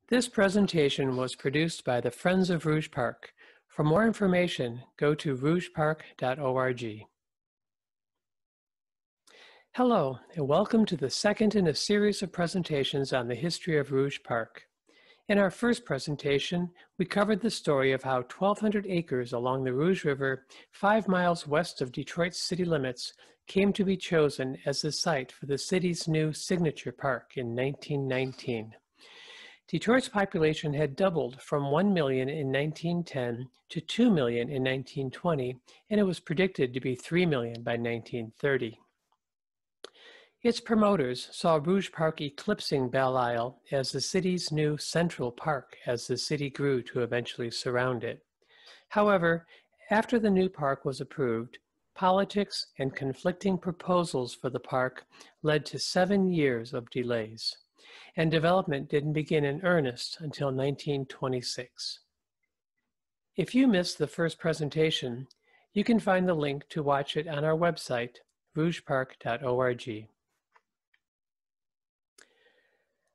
This presentation was produced by the Friends of Rouge Park. For more information, go to rougepark.org. Hello, and welcome to the second in a series of presentations on the history of Rouge Park. In our first presentation, we covered the story of how 1,200 acres along the Rouge River, 5 miles west of Detroit's city limits, came to be chosen as the site for the city's new signature park in 1919. Detroit's population had doubled from 1 million in 1910 to 2 million in 1920, and it was predicted to be 3 million by 1930. Its promoters saw Rouge Park eclipsing Belle Isle as the city's new central park as the city grew to eventually surround it. However, after the new park was approved, politics and conflicting proposals for the park led to 7 years of delays, and development didn't begin in earnest until 1926. If you missed the first presentation, you can find the link to watch it on our website, rougepark.org.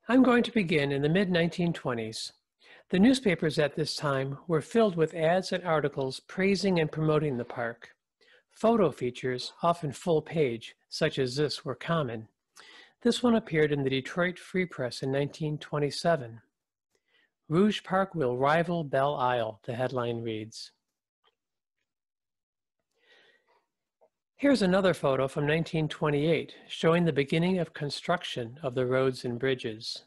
I'm going to begin in the mid-1920s. The newspapers at this time were filled with ads and articles praising and promoting the park. Photo features, often full page, such as this, were common. This one appeared in the Detroit Free Press in 1927. "Rouge Park will rival Belle Isle," the headline reads. Here's another photo from 1928 showing the beginning of construction of the roads and bridges.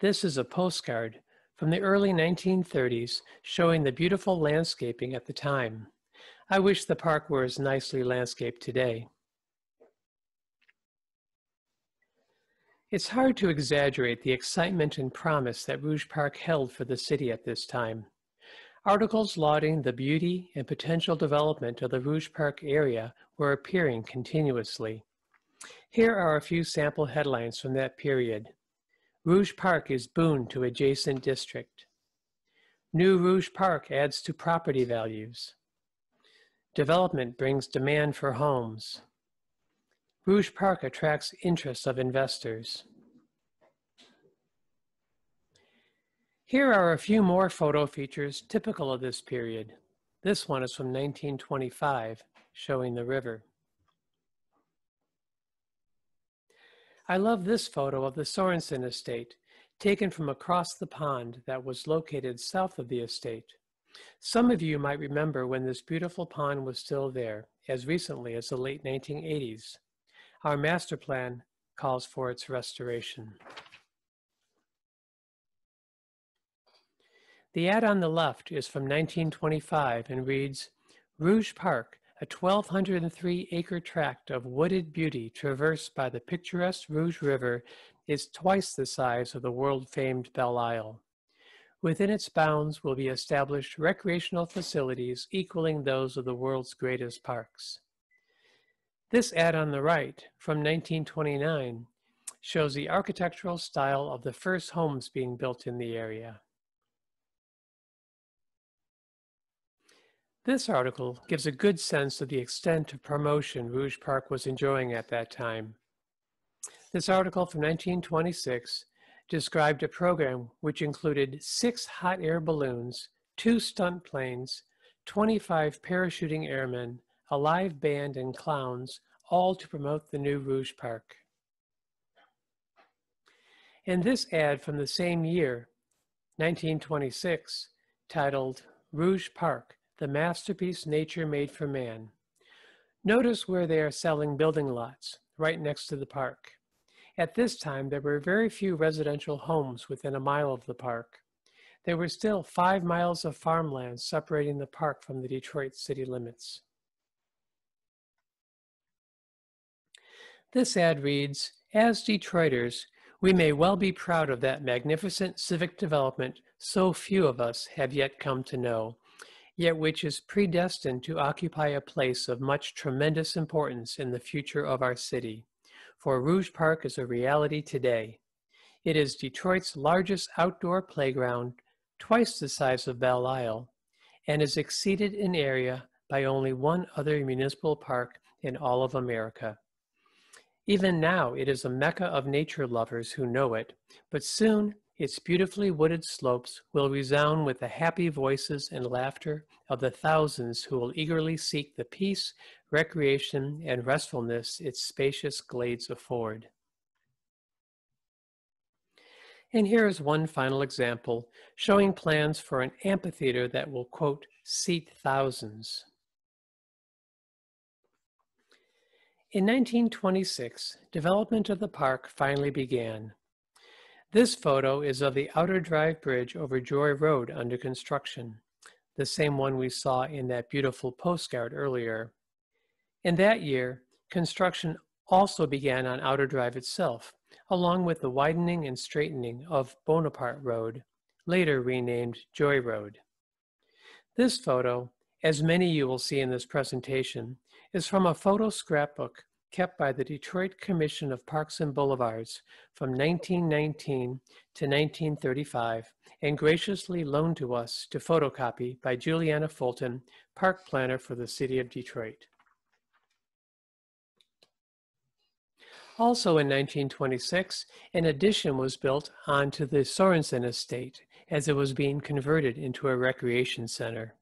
This is a postcard from the early 1930s showing the beautiful landscaping at the time. I wish the park were as nicely landscaped today. It's hard to exaggerate the excitement and promise that Rouge Park held for the city at this time. Articles lauding the beauty and potential development of the Rouge Park area were appearing continuously. Here are a few sample headlines from that period. "Rouge Park is boon to adjacent district." "New Rouge Park adds to property values." "Development brings demand for homes." "Rouge Park attracts interest of investors." Here are a few more photo features typical of this period. This one is from 1925, showing the river. I love this photo of the Sorensen estate, taken from across the pond that was located south of the estate. Some of you might remember when this beautiful pond was still there, as recently as the late 1980s. Our master plan calls for its restoration. The ad on the left is from 1925 and reads, "Rouge Park, a 1,203-acre tract of wooded beauty traversed by the picturesque Rouge River, is twice the size of the world-famed Belle Isle. Within its bounds will be established recreational facilities equaling those of the world's greatest parks." This ad on the right, from 1929, shows the architectural style of the first homes being built in the area. This article gives a good sense of the extent of promotion Rouge Park was enjoying at that time. This article from 1926 described a program which included 6 hot air balloons, 2 stunt planes, 25 parachuting airmen, a live band, and clowns, all to promote the new Rouge Park. And this ad from the same year, 1926, titled "Rouge Park, the masterpiece nature made for man." Notice where they are selling building lots, right next to the park. At this time, there were very few residential homes within a mile of the park. There were still 5 miles of farmland separating the park from the Detroit city limits. This ad reads, "As Detroiters, we may well be proud of that magnificent civic development so few of us have yet come to know, yet which is predestined to occupy a place of much tremendous importance in the future of our city. For Rouge Park is a reality today. It is Detroit's largest outdoor playground, twice the size of Belle Isle, and is exceeded in area by only one other municipal park in all of America. Even now, it is a mecca of nature lovers who know it, but soon its beautifully wooded slopes will resound with the happy voices and laughter of the thousands who will eagerly seek the peace, recreation, and restfulness its spacious glades afford. And here is one final example showing plans for an amphitheater that will, quote, seat thousands. In 1926, development of the park finally began. This photo is of the Outer Drive Bridge over Joy Road under construction, the same one we saw in that beautiful postcard earlier. In that year, construction also began on Outer Drive itself, along with the widening and straightening of Bonaparte Road, later renamed Joy Road. This photo, as many you will see in this presentation, is from a photo scrapbook kept by the Detroit Commission of Parks and Boulevards from 1919 to 1935 and graciously loaned to us to photocopy by Juliana Fulton, park planner for the city of Detroit. Also in 1926, an addition was built onto the Sorensen estate as it was being converted into a recreation center.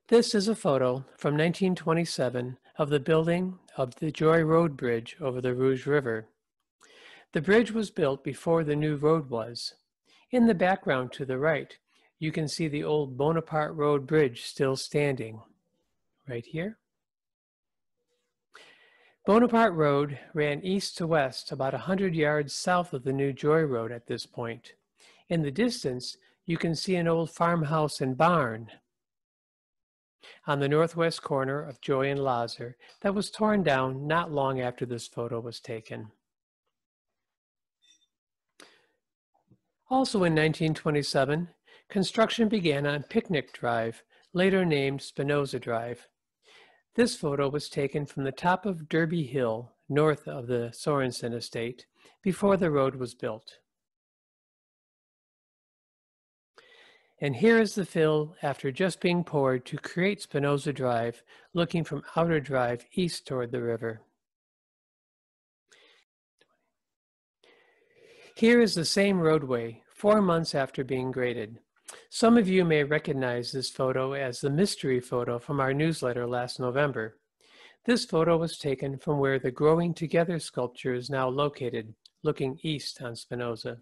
This is a photo from 1927 of the building of the Joy Road Bridge over the Rouge River. The bridge was built before the new road was. In the background to the right, you can see the old Bonaparte Road Bridge still standing, right here. Bonaparte Road ran east to west about 100 yards south of the new Joy Road at this point. In the distance, you can see an old farmhouse and barn on the northwest corner of Joy and Lazar that was torn down not long after this photo was taken. Also in 1927, construction began on Picnic Drive, later named Spinoza Drive. This photo was taken from the top of Derby Hill, north of the Sorensen estate, before the road was built. And here is the fill after just being poured to create Spinoza Drive, looking from Outer Drive east toward the river. Here is the same roadway, 4 months after being graded. Some of you may recognize this photo as the mystery photo from our newsletter last November. This photo was taken from where the Growing Together sculpture is now located, looking east on Spinoza.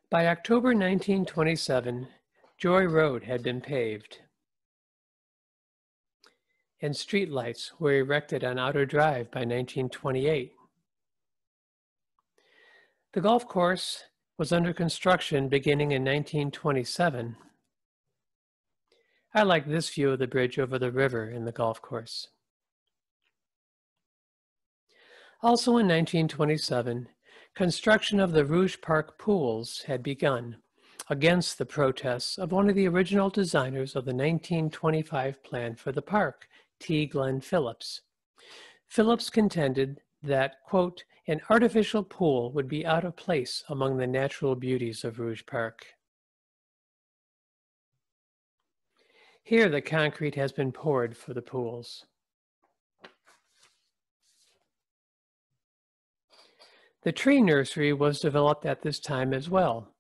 By October 1927, Joy Road had been paved, and streetlights were erected on Outer Drive by 1928. The golf course was under construction beginning in 1927. I like this view of the bridge over the river in the golf course. Also in 1927, construction of the Rouge Park pools had begun, against the protests of one of the original designers of the 1925 plan for the park, T. Glenn Phillips. Phillips contended that, quote, an artificial pool would be out of place among the natural beauties of Rouge Park. Here the concrete has been poured for the pools. The tree nursery was developed at this time as well.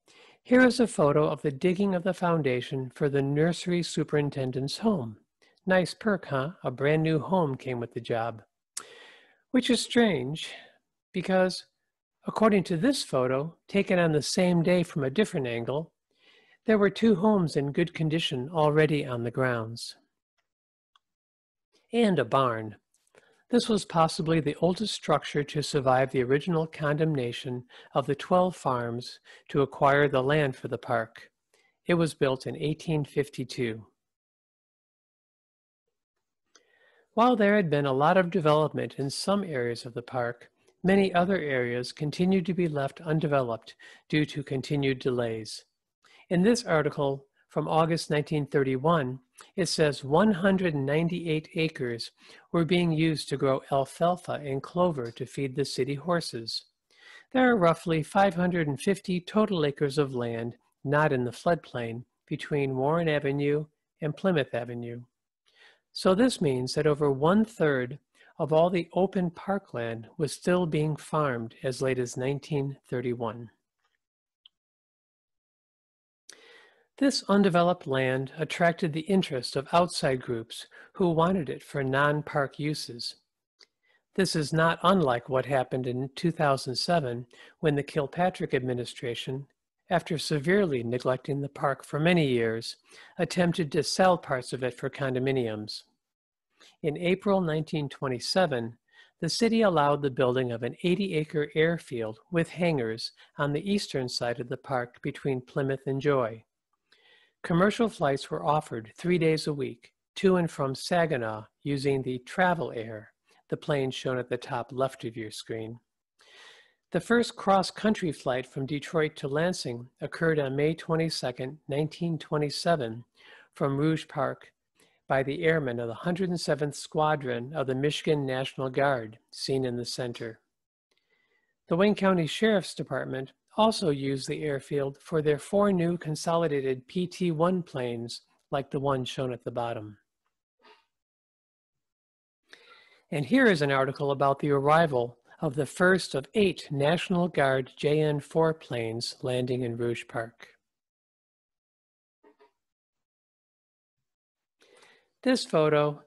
Here is a photo of the digging of the foundation for the nursery superintendent's home. Nice perk, huh? A brand new home came with the job. Which is strange, because according to this photo, taken on the same day from a different angle, there were 2 homes in good condition already on the grounds. And a barn. This was possibly the oldest structure to survive the original condemnation of the 12 farms to acquire the land for the park. It was built in 1852. While there had been a lot of development in some areas of the park, many other areas continued to be left undeveloped due to continued delays. In this article from August 1931, it says 198 acres were being used to grow alfalfa and clover to feed the city horses. There are roughly 550 total acres of land not in the floodplain between Warren Avenue and Plymouth Avenue. So this means that over 1/3 of all the open parkland was still being farmed as late as 1931. This undeveloped land attracted the interest of outside groups who wanted it for non-park uses. This is not unlike what happened in 2007 when the Kilpatrick administration, after severely neglecting the park for many years, attempted to sell parts of it for condominiums. In April 1927, the city allowed the building of an 80-acre airfield with hangars on the eastern side of the park between Plymouth and Joy. Commercial flights were offered 3 days a week to and from Saginaw using the Travel Air, the plane shown at the top left of your screen. The first cross-country flight from Detroit to Lansing occurred on May 22, 1927, from Rouge Park by the airmen of the 107th Squadron of the Michigan National Guard, seen in the center. The Wayne County Sheriff's Department also used the airfield for their 4 new consolidated PT-1 planes, like the one shown at the bottom. And here is an article about the arrival of the first of 8 National Guard JN-4 planes landing in Rouge Park. This photo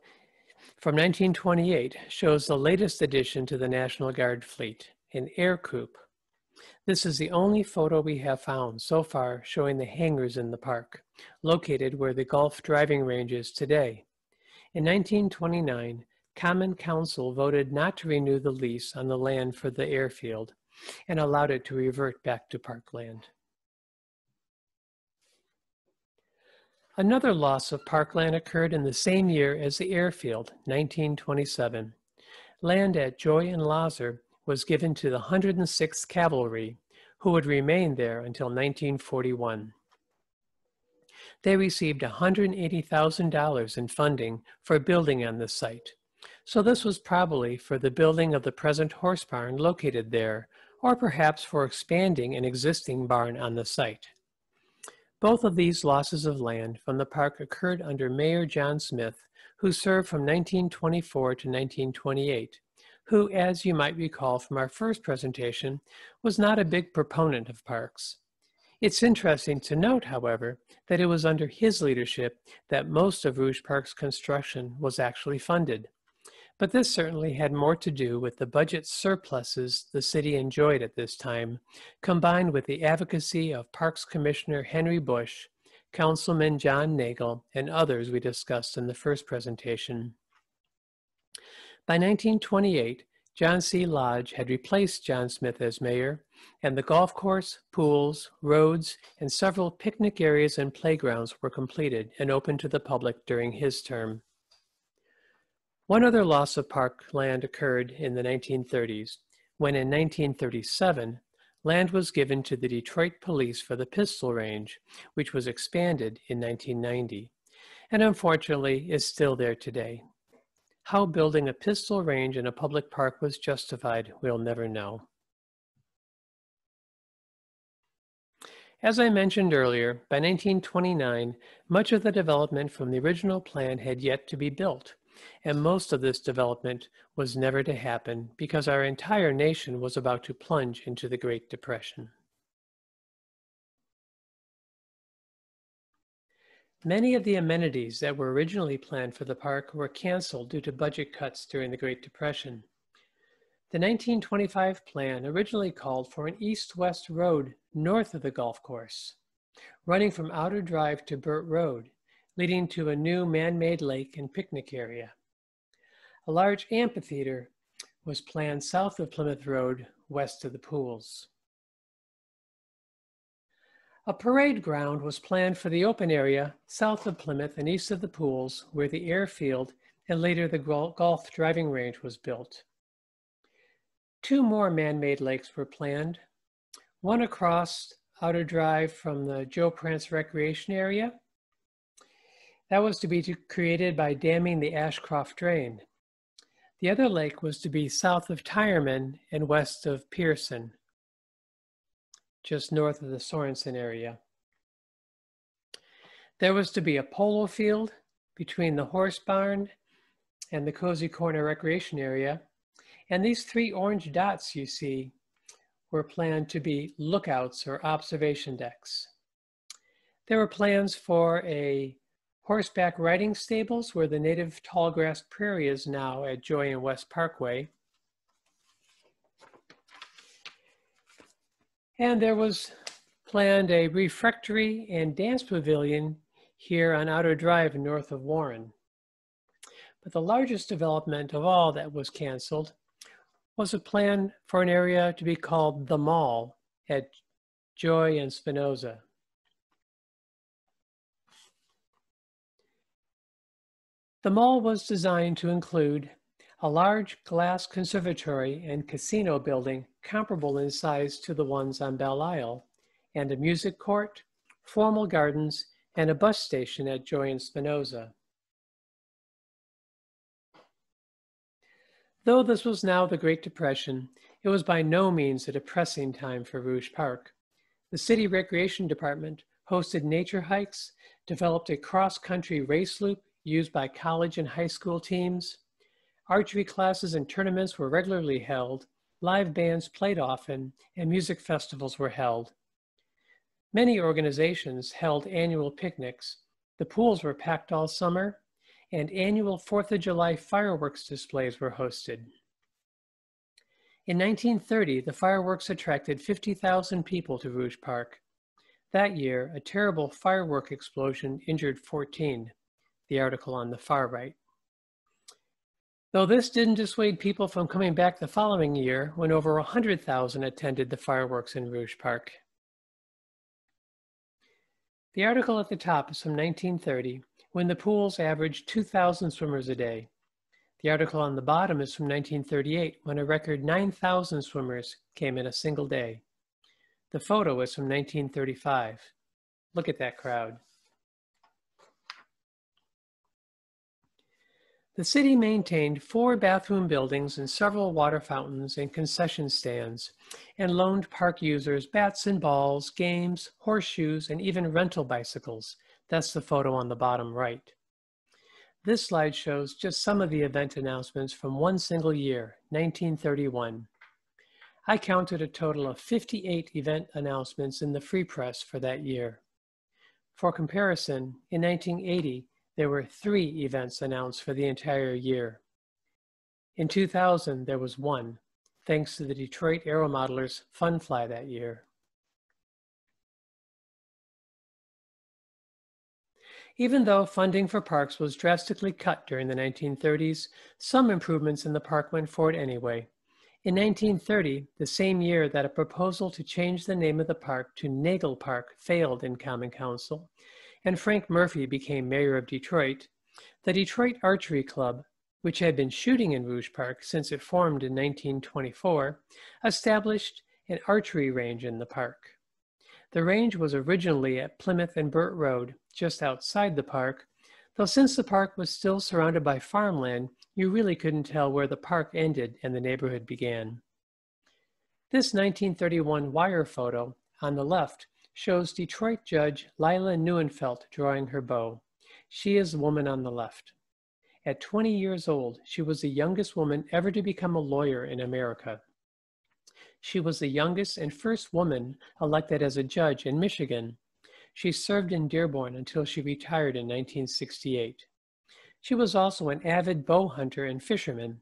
from 1928 shows the latest addition to the National Guard fleet, an air coupe. This is the only photo we have found so far showing the hangars in the park, located where the golf driving range is today. In 1929, Common Council voted not to renew the lease on the land for the airfield and allowed it to revert back to parkland. Another loss of parkland occurred in the same year as the airfield, 1927. Land at Joy and Lazar was given to the 106th Cavalry, who would remain there until 1941. They received $180,000 in funding for building on this site. So this was probably for the building of the present horse barn located there, or perhaps for expanding an existing barn on the site. Both of these losses of land from the park occurred under Mayor John Smith, who served from 1924 to 1928, who, as you might recall from our first presentation, was not a big proponent of parks. It's interesting to note, however, that it was under his leadership that most of Rouge Park's construction was actually funded. But this certainly had more to do with the budget surpluses the city enjoyed at this time, combined with the advocacy of Parks Commissioner Henry Bush, Councilman John Nagel, and others we discussed in the first presentation. By 1928, John C. Lodge had replaced John Smith as mayor, and the golf course, pools, roads, and several picnic areas and playgrounds were completed and open to the public during his term. One other loss of parkland occurred in the 1930s, when in 1937, land was given to the Detroit Police for the pistol range, which was expanded in 1990, and unfortunately is still there today. How building a pistol range in a public park was justified, we'll never know. As I mentioned earlier, by 1929, much of the development from the original plan had yet to be built, and most of this development was never to happen because our entire nation was about to plunge into the Great Depression. Many of the amenities that were originally planned for the park were canceled due to budget cuts during the Great Depression. The 1925 plan originally called for an east-west road north of the golf course, running from Outer Drive to Burt Road, leading to a new man-made lake and picnic area. A large amphitheater was planned south of Plymouth Road, west of the pools. A parade ground was planned for the open area south of Plymouth and east of the pools, where the airfield and later the golf driving range was built. 2 more man-made lakes were planned, one across Outer Drive from the Joe Prance Recreation Area. That was to be created by damming the Ashcroft Drain. The other lake was to be south of Tireman and west of Pearson, just north of the Sorensen area. There was to be a polo field between the horse barn and the Cozy Corner Recreation Area. And these 3 orange dots you see were planned to be lookouts or observation decks. There were plans for a horseback riding stables where the native tallgrass prairie is now at Joy and West Parkway. And there was planned a refectory and dance pavilion here on Outer Drive north of Warren. But the largest development of all that was canceled was a plan for an area to be called the Mall at Joy and Spinoza. The mall was designed to include a large glass conservatory and casino building comparable in size to the ones on Belle Isle, and a music court, formal gardens, and a bus station at Joy and Spinoza. Though this was now the Great Depression, it was by no means a depressing time for Rouge Park. The city recreation department hosted nature hikes, developed a cross-country race loop used by college and high school teams. Archery classes and tournaments were regularly held, live bands played often, and music festivals were held. Many organizations held annual picnics. The pools were packed all summer, and annual 4th of July fireworks displays were hosted. In 1930, the fireworks attracted 50,000 people to Rouge Park. That year, a terrible firework explosion injured 14. The article on the far right. Though this didn't dissuade people from coming back the following year when over 100,000 attended the fireworks in Rouge Park. The article at the top is from 1930, when the pools averaged 2,000 swimmers a day. The article on the bottom is from 1938, when a record 9,000 swimmers came in a single day. The photo is from 1935. Look at that crowd. The city maintained 4 bathroom buildings and several water fountains and concession stands, and loaned park users bats and balls, games, horseshoes, and even rental bicycles. That's the photo on the bottom right. This slide shows just some of the event announcements from one single year, 1931. I counted a total of 58 event announcements in the Free Press for that year. For comparison, in 1980, there were 3 events announced for the entire year. In 2000, there was 1, thanks to the Detroit Aeromodelers' Fun Fly that year. Even though funding for parks was drastically cut during the 1930s, some improvements in the park went forward anyway. In 1930, the same year that a proposal to change the name of the park to Nagel Park failed in Common Council, and Frank Murphy became mayor of Detroit, the Detroit Archery Club, which had been shooting in Rouge Park since it formed in 1924, established an archery range in the park. The range was originally at Plymouth and Burt Road, just outside the park, though since the park was still surrounded by farmland, you really couldn't tell where the park ended and the neighborhood began. This 1931 wire photo on the left shows Detroit Judge Lila Neuenfeld drawing her bow. She is the woman on the left. At 20 years old, she was the youngest woman ever to become a lawyer in America. She was the youngest and first woman elected as a judge in Michigan. She served in Dearborn until she retired in 1968. She was also an avid bow hunter and fisherman,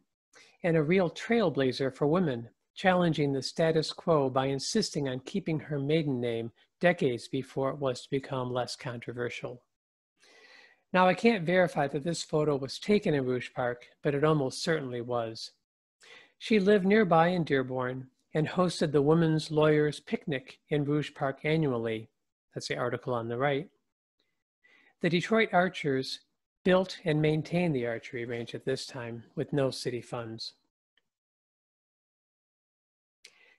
and a real trailblazer for women, challenging the status quo by insisting on keeping her maiden name decades before it was to become less controversial. Now, I can't verify that this photo was taken in Rouge Park, but it almost certainly was. She lived nearby in Dearborn and hosted the Women's Lawyers Picnic in Rouge Park annually. That's the article on the right. The Detroit Archers built and maintained the archery range at this time with no city funds.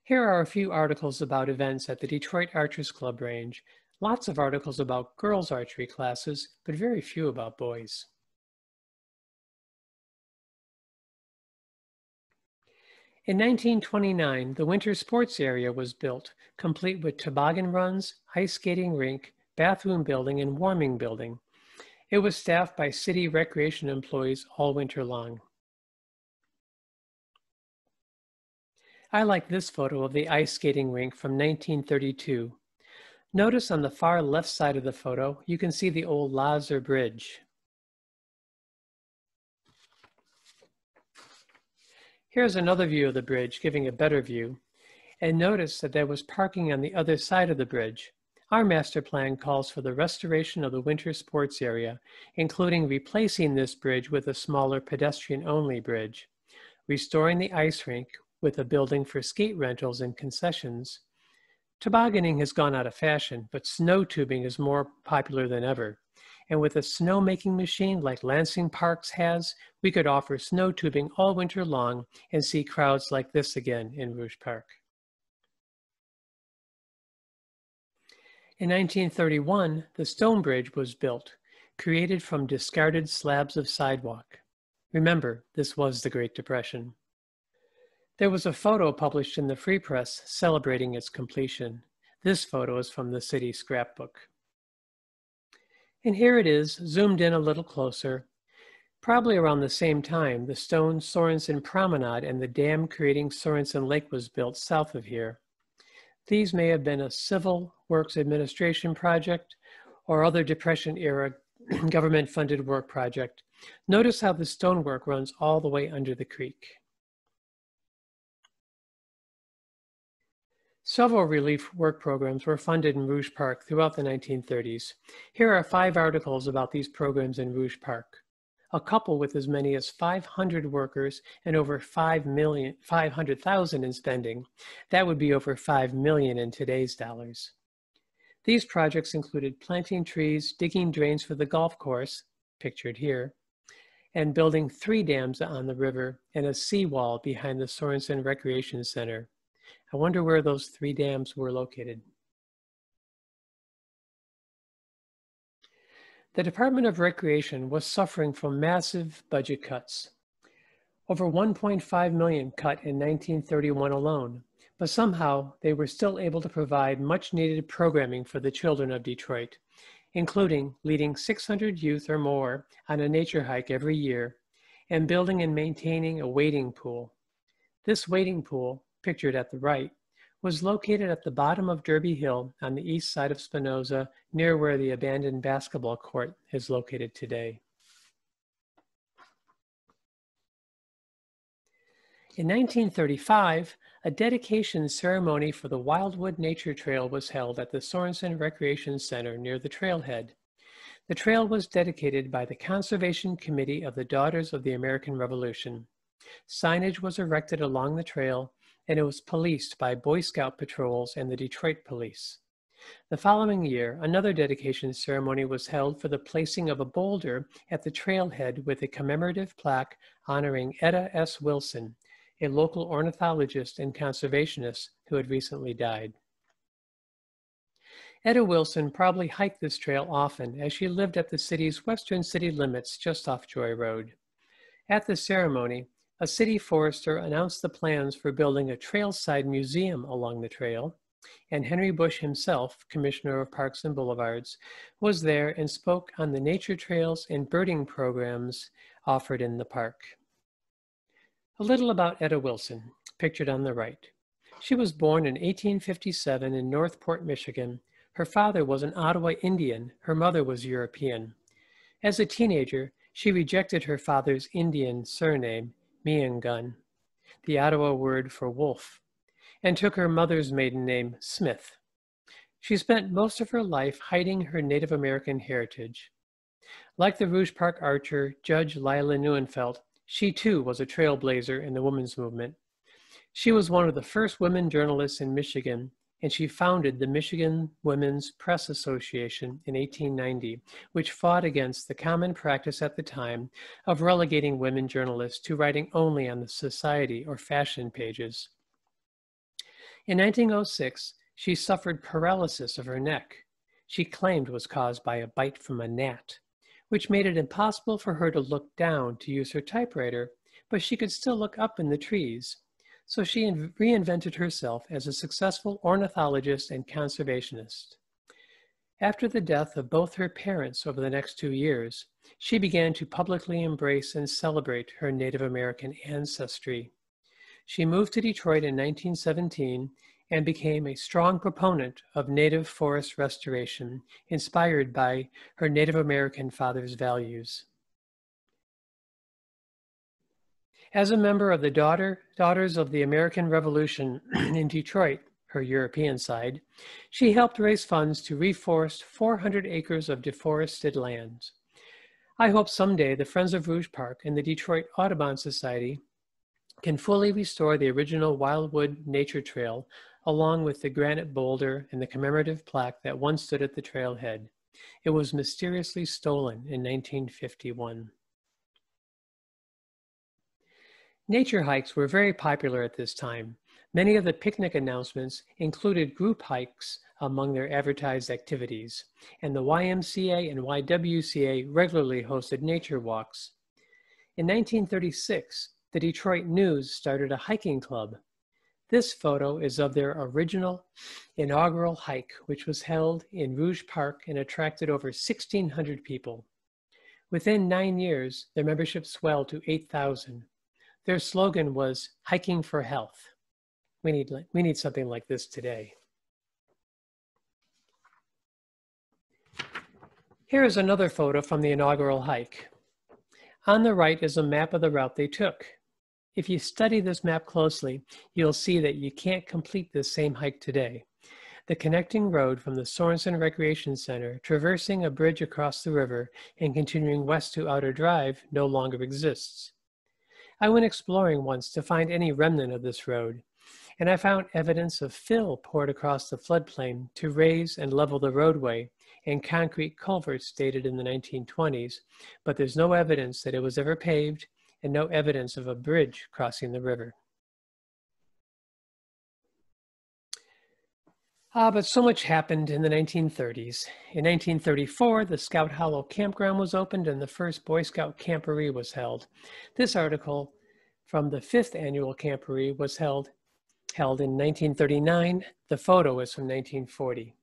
Here are a few articles about events at the Detroit Archers Club range. Lots of articles about girls' archery classes, but very few about boys. In 1929, the winter sports area was built, complete with toboggan runs, ice skating rink, bathroom building, and warming building. It was staffed by city recreation employees all winter long. I like this photo of the ice skating rink from 1932. Notice on the far left side of the photo, you can see the old Lazar Bridge. Here's another view of the bridge, giving a better view. And notice that there was parking on the other side of the bridge. Our master plan calls for the restoration of the winter sports area, including replacing this bridge with a smaller pedestrian-only bridge, restoring the ice rink with a building for skate rentals and concessions. Tobogganing has gone out of fashion, but snow tubing is more popular than ever. And with a snowmaking machine like Lansing Parks has, we could offer snow tubing all winter long and see crowds like this again in Rouge Park. In 1931, the stone bridge was built, created from discarded slabs of sidewalk. Remember, this was the Great Depression. There was a photo published in the Free Press celebrating its completion. This photo is from the city scrapbook. And here it is, zoomed in a little closer. Probably around the same time, the stone Sorensen Promenade and the dam creating Sorensen Lake was built south of here. These may have been a civil works administration project or other Depression-era government-funded work project. Notice how the stonework runs all the way under the creek. Several relief work programs were funded in Rouge Park throughout the 1930s. Here are 5 articles about these programs in Rouge Park. A couple with as many as 500 workers and over 500,000 in spending. That would be over 5 million in today's dollars. These projects included planting trees, digging drains for the golf course, pictured here, and building 3 dams on the river and a seawall behind the Sorensen Recreation Center. I wonder where those 3 dams were located. The Department of Recreation was suffering from massive budget cuts. Over 1.5 million cut in 1931 alone, but somehow they were still able to provide much needed programming for the children of Detroit, including leading 600 youth or more on a nature hike every year and building and maintaining a wading pool. This wading pool, pictured at the right, was located at the bottom of Derby Hill on the east side of Spinoza, near where the abandoned basketball court is located today. In 1935, a dedication ceremony for the Wildwood Nature Trail was held at the Sorensen Recreation Center near the trailhead. The trail was dedicated by the Conservation Committee of the Daughters of the American Revolution. Signage was erected along the trail, and it was policed by Boy Scout patrols and the Detroit Police. The following year, another dedication ceremony was held for the placing of a boulder at the trailhead with a commemorative plaque honoring Etta S. Wilson, a local ornithologist and conservationist who had recently died. Etta Wilson probably hiked this trail often as she lived at the city's western city limits just off Joy Road. At the ceremony, a city forester announced the plans for building a trailside museum along the trail, and Henry Bush himself, Commissioner of Parks and Boulevards, was there and spoke on the nature trails and birding programs offered in the park. A little about Etta Wilson, pictured on the right. She was born in 1857 in Northport, Michigan. Her father was an Ottawa Indian. Her mother was European. As a teenager, she rejected her father's Indian surname, Miangun, the Ottawa word for wolf, and took her mother's maiden name, Smith. She spent most of her life hiding her Native American heritage. Like the Rouge Park archer, Judge Lila Neuenfeld, she too was a trailblazer in the women's movement. She was one of the first women journalists in Michigan, and she founded the Michigan Women's Press Association in 1890, which fought against the common practice at the time of relegating women journalists to writing only on the society or fashion pages. In 1906, she suffered paralysis of her neck. She claimed was caused by a bite from a gnat, which made it impossible for her to look down to use her typewriter, but she could still look up in the trees. So she reinvented herself as a successful ornithologist and conservationist. After the death of both her parents over the next 2 years, she began to publicly embrace and celebrate her Native American ancestry. She moved to Detroit in 1917 and became a strong proponent of native forest restoration, inspired by her Native American father's values. As a member of the Daughters of the American Revolution in Detroit, her European side, she helped raise funds to reforest 400 acres of deforested lands. I hope someday the Friends of Rouge Park and the Detroit Audubon Society can fully restore the original Wildwood Nature Trail, along with the granite boulder and the commemorative plaque that once stood at the trailhead. It was mysteriously stolen in 1951. Nature hikes were very popular at this time. Many of the picnic announcements included group hikes among their advertised activities, and the YMCA and YWCA regularly hosted nature walks. In 1936, the Detroit News started a hiking club. This photo is of their original inaugural hike, which was held in Rouge Park and attracted over 1,600 people. Within 9 years, their membership swelled to 8,000. Their slogan was "Hiking for Health." We need something like this today. Here is another photo from the inaugural hike. On the right is a map of the route they took. If you study this map closely, you'll see that you can't complete this same hike today. The connecting road from the Sorensen Recreation Center, traversing a bridge across the river and continuing west to Outer Drive, no longer exists. I went exploring once to find any remnant of this road, and I found evidence of fill poured across the floodplain to raise and level the roadway, and concrete culverts dated in the 1920s, but there's no evidence that it was ever paved and no evidence of a bridge crossing the river. But so much happened in the 1930s. In 1934, the Scout Hollow Campground was opened and the first Boy Scout Camporee was held. This article from the 5th annual Camporee was held in 1939. The photo is from 1940.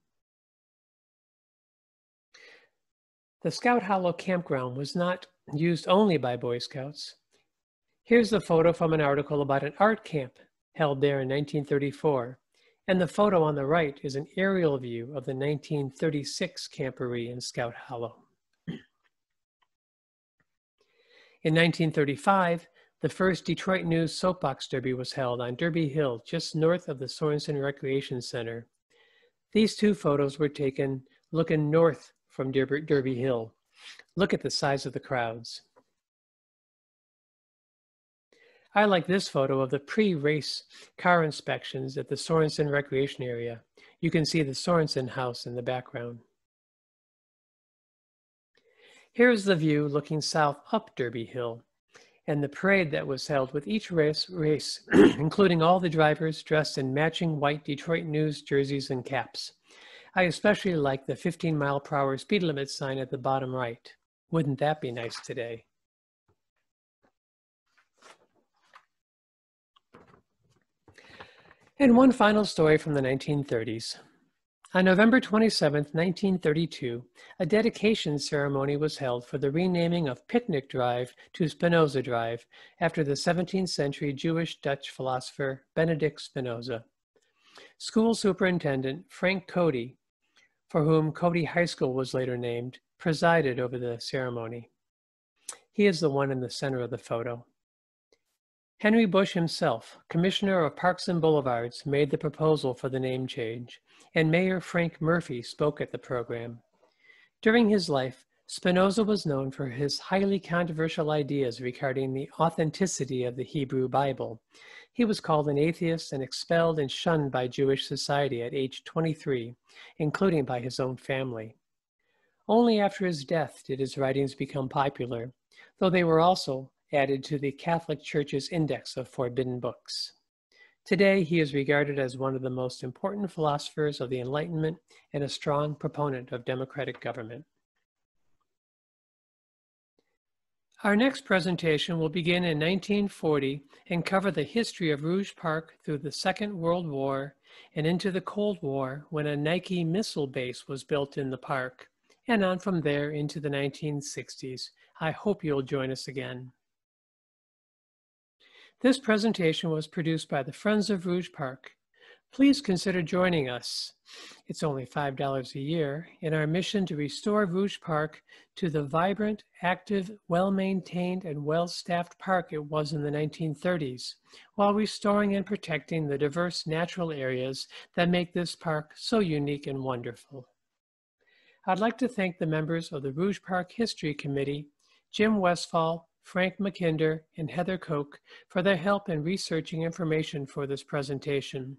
The Scout Hollow Campground was not used only by Boy Scouts. Here's the photo from an article about an art camp held there in 1934. And the photo on the right is an aerial view of the 1936 Camporee in Scout Hollow. In 1935, the first Detroit News Soapbox Derby was held on Derby Hill, just north of the Sorensen Recreation Center. These two photos were taken looking north from Derby Hill. Look at the size of the crowds. I like this photo of the pre-race car inspections at the Sorensen Recreation Area. You can see the Sorensen house in the background. Here's the view looking south up Derby Hill and the parade that was held with each race including all the drivers dressed in matching white Detroit News jerseys and caps. I especially like the 15-mile-per-hour speed limit sign at the bottom right. Wouldn't that be nice today? And one final story from the 1930s. On November 27, 1932, a dedication ceremony was held for the renaming of Picnic Drive to Spinoza Drive after the 17th century Jewish Dutch philosopher Benedict Spinoza. School superintendent Frank Cody, for whom Cody High School was later named, presided over the ceremony. He is the one in the center of the photo. Henry Bush himself, Commissioner of Parks and Boulevards, made the proposal for the name change, and Mayor Frank Murphy spoke at the program. During his life, Spinoza was known for his highly controversial ideas regarding the authenticity of the Hebrew Bible. He was called an atheist and expelled and shunned by Jewish society at age 23, including by his own family. Only after his death did his writings become popular, though they were also added to the Catholic Church's Index of Forbidden Books. Today, he is regarded as one of the most important philosophers of the Enlightenment and a strong proponent of democratic government. Our next presentation will begin in 1940 and cover the history of Rouge Park through the Second World War and into the Cold War, when a Nike missile base was built in the park, and on from there into the 1960s. I hope you'll join us again. This presentation was produced by the Friends of Rouge Park. Please consider joining us. It's only $5 a year in our mission to restore Rouge Park to the vibrant, active, well-maintained, and well-staffed park it was in the 1930s, while restoring and protecting the diverse natural areas that make this park so unique and wonderful. I'd like to thank the members of the Rouge Park History Committee, Jim Westfall, Frank McKinder, and Heather Koch for their help in researching information for this presentation.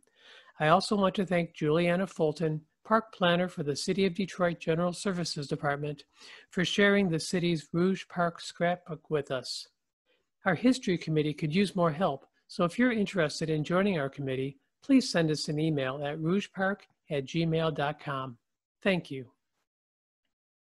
I also want to thank Juliana Fulton, Park Planner for the City of Detroit General Services Department, for sharing the city's Rouge Park scrapbook with us. Our History Committee could use more help, so if you're interested in joining our committee, please send us an email at rougepark@gmail.com. Thank you.